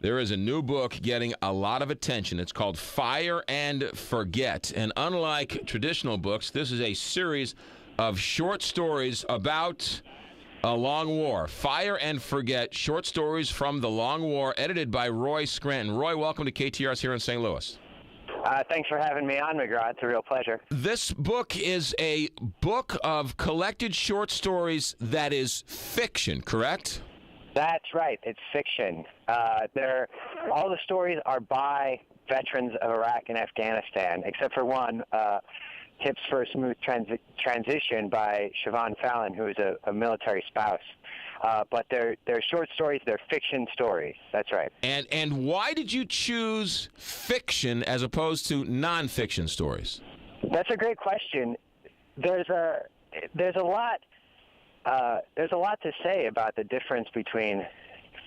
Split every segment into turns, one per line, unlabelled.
There is a new book getting a lot of attention. It's called Fire and Forget. And unlike traditional books, this is a series of short stories about a long war. Fire and Forget, short stories from the long war, edited by Roy Scranton. Roy, welcome to KTRS here in St. Louis.
Thanks for having me on, McGraw. It's a real pleasure.
This book is a book of collected short stories that is fiction, correct?
That's right. It's fiction. All the stories are by veterans of Iraq and Afghanistan, except for one, Tips for a Smooth Transition by Siobhan Fallon, who is a military spouse. But they're short stories. They're fiction stories. That's right.
And why did you choose fiction as opposed to nonfiction stories?
That's a great question. There's a lot to say about the difference between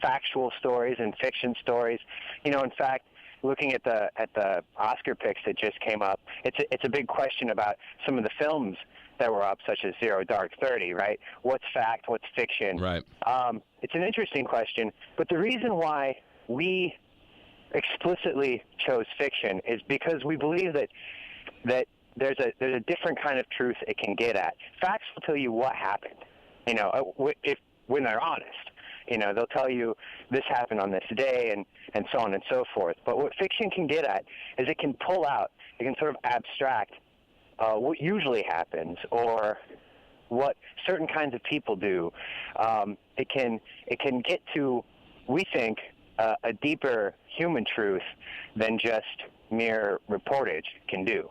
factual stories and fiction stories. You know, in fact, looking at the Oscar picks that just came up, it's a big question about some of the films that were up, such as Zero Dark 30, right? What's fact, what's fiction?
Right.
It's an interesting question, but the reason why we explicitly chose fiction is because we believe that there's a different kind of truth it can get at. Facts will tell you what happened, you know, when they're honest. You know, they'll tell you this happened on this day and so on and so forth. But what fiction can get at is it can pull out, it can sort of abstract what usually happens or what certain kinds of people do. It can get to, we think, a deeper human truth than just mere reportage can do.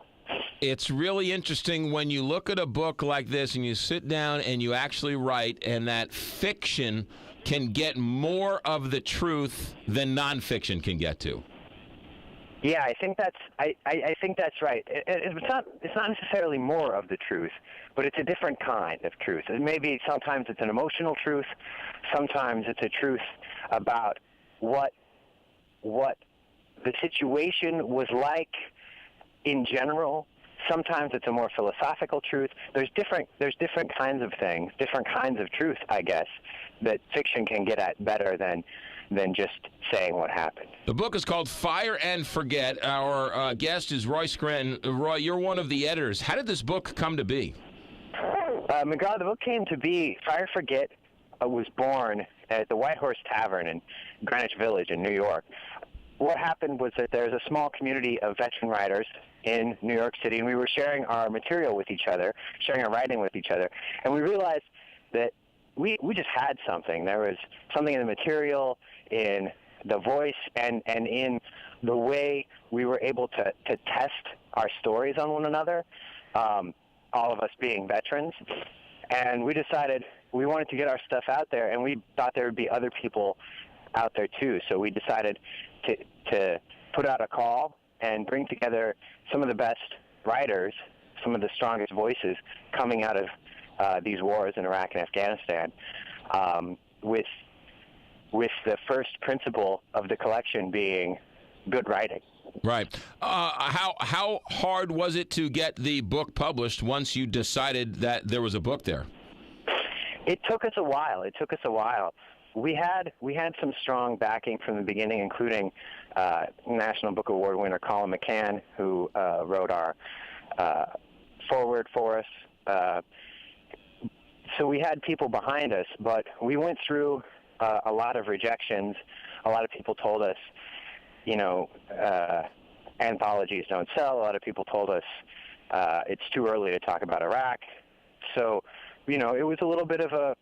It's really interesting when you look at a book like this and you sit down and you actually write, and that fiction can get more of the truth than nonfiction can get to.
Yeah, I think that's right. It's not necessarily more of the truth, but it's a different kind of truth. Maybe sometimes it's an emotional truth, sometimes it's a truth about what the situation was like in general. Sometimes it's a more philosophical truth. There's different kinds of things, different kinds of truth, I guess, that fiction can get at better than just saying what happened.
The book is called Fire and Forget. Our guest is Roy Scranton. Roy, you're one of the editors. How did this book come to be?
McGraw, the book came to be, Fire Forget was born at the White Horse Tavern in Greenwich Village in New York. What happened was that there's a small community of veteran writers in New York City, and we were sharing our material with each other, sharing our writing with each other, and we realized that we just had something. There was something in the material, in the voice, and in the way we were able to test our stories on one another, all of us being veterans. And we decided we wanted to get our stuff out there, and we thought there would be other people out there too. So we decided to put out a call and bring together some of the best writers, some of the strongest voices coming out of these wars in Iraq and Afghanistan, with the first principle of the collection being good writing.
Right. How hard was it to get the book published once you decided that there was a book there?
It took us a while. We had some strong backing from the beginning, including National Book Award winner Colin McCann, who wrote our foreword for us. So we had people behind us, but we went through a lot of rejections. A lot of people told us, you know, anthologies don't sell. A lot of people told us it's too early to talk about Iraq. So, you know, it was a little bit of a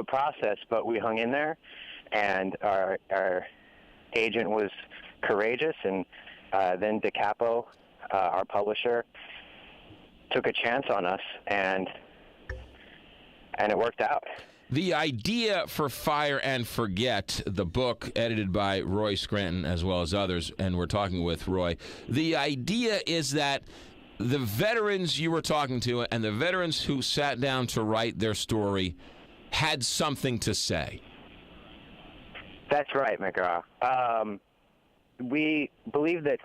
process, but we hung in there, and our agent was courageous, and then DeCapo, our publisher, took a chance on us, and it worked out.
The idea for Fire and Forget, the book edited by Roy Scranton as well as others, and we're talking with Roy, the idea is that the veterans you were talking to and the veterans who sat down to write their story had something to say.
That's right, McGraw. We believe that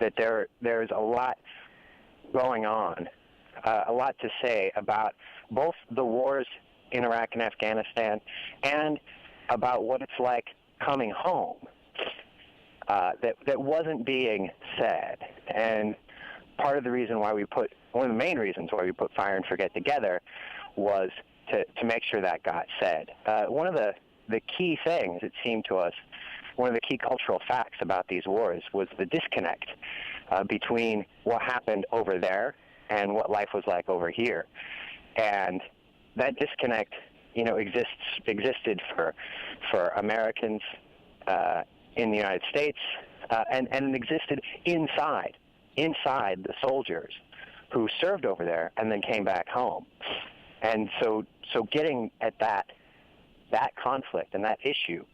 there's a lot going on, a lot to say about both the wars in Iraq and Afghanistan and about what it's like coming home that wasn't being said. And part of the reason why one of the main reasons why we put Fire and Forget together was to make sure that got said. One of the key things, it seemed to us, one of the key cultural facts about these wars was the disconnect between what happened over there and what life was like over here. And that disconnect, existed for Americans in the United States, and it existed inside the soldiers who served over there and then came back home. And so getting at that conflict and that issue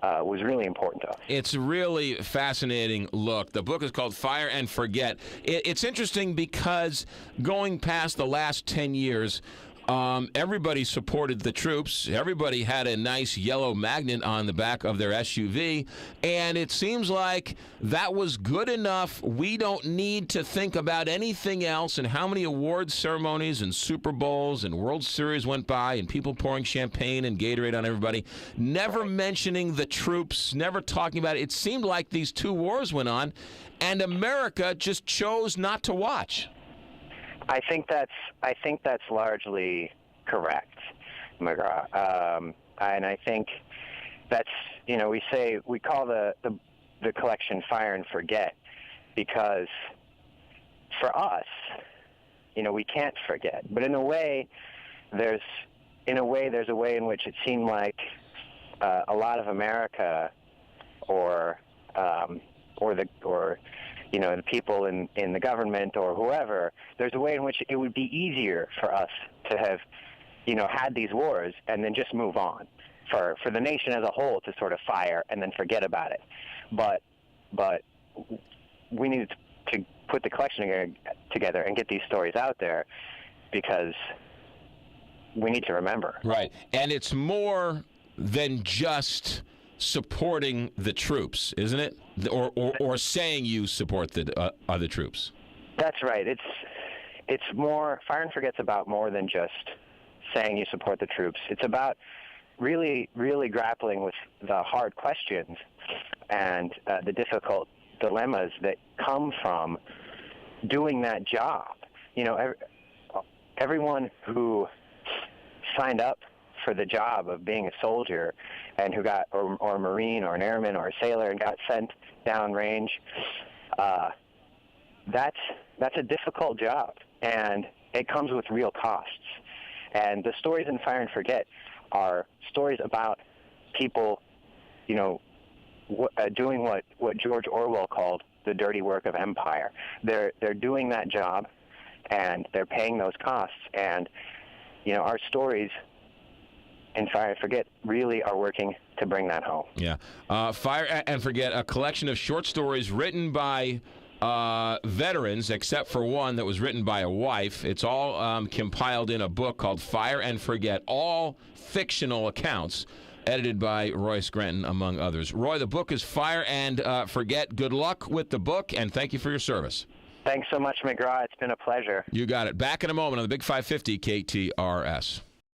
was really important to us. It's
a really fascinating look. The book is called Fire and Forget. It's interesting because going past the last 10 years, everybody supported the troops. Everybody had a nice yellow magnet on the back of their SUV, and it seems like that was good enough. We don't need to think about anything else, and how many awards ceremonies and Super Bowls and World Series went by, and people pouring champagne and Gatorade on everybody, never mentioning the troops, never talking about it. It seemed like these two wars went on, and America just chose not to watch.
I think that's largely correct, McGraw. And I think that's, we call the collection Fire and Forget because for us, we can't forget. But in a way, there's a way in which it seemed like a lot of America or the people in the government or whoever, there's a way in which it would be easier for us to have, had these wars and then just move on, for the nation as a whole to sort of fire and then forget about it. But we needed to put the collection together and get these stories out there because we need to remember.
Right. And it's more than just supporting the troops, isn't it? Or saying you support the other troops.
That's right. It's more, Fire and Forget's about more than just saying you support the troops. It's about really, really grappling with the hard questions and the difficult dilemmas that come from doing that job. Everyone who signed up for the job of being a soldier and who got, or a Marine or an airman or a sailor and got sent downrange, that's a difficult job, and it comes with real costs. And the stories in Fire and Forget are stories about people, doing what George Orwell called the dirty work of empire. They're doing that job, and they're paying those costs. And our stories in Fire and Forget really are working to bring that home.
Yeah. Fire and Forget, a collection of short stories written by veterans, except for one that was written by a wife. It's all compiled in a book called Fire and Forget, all fictional accounts, edited by Roy Scranton, among others. Roy, the book is Fire and Forget. Good luck with the book, and thank you for your service.
Thanks so much, McGraw. It's been a pleasure.
You got it. Back in a moment on the Big 550 KTRS.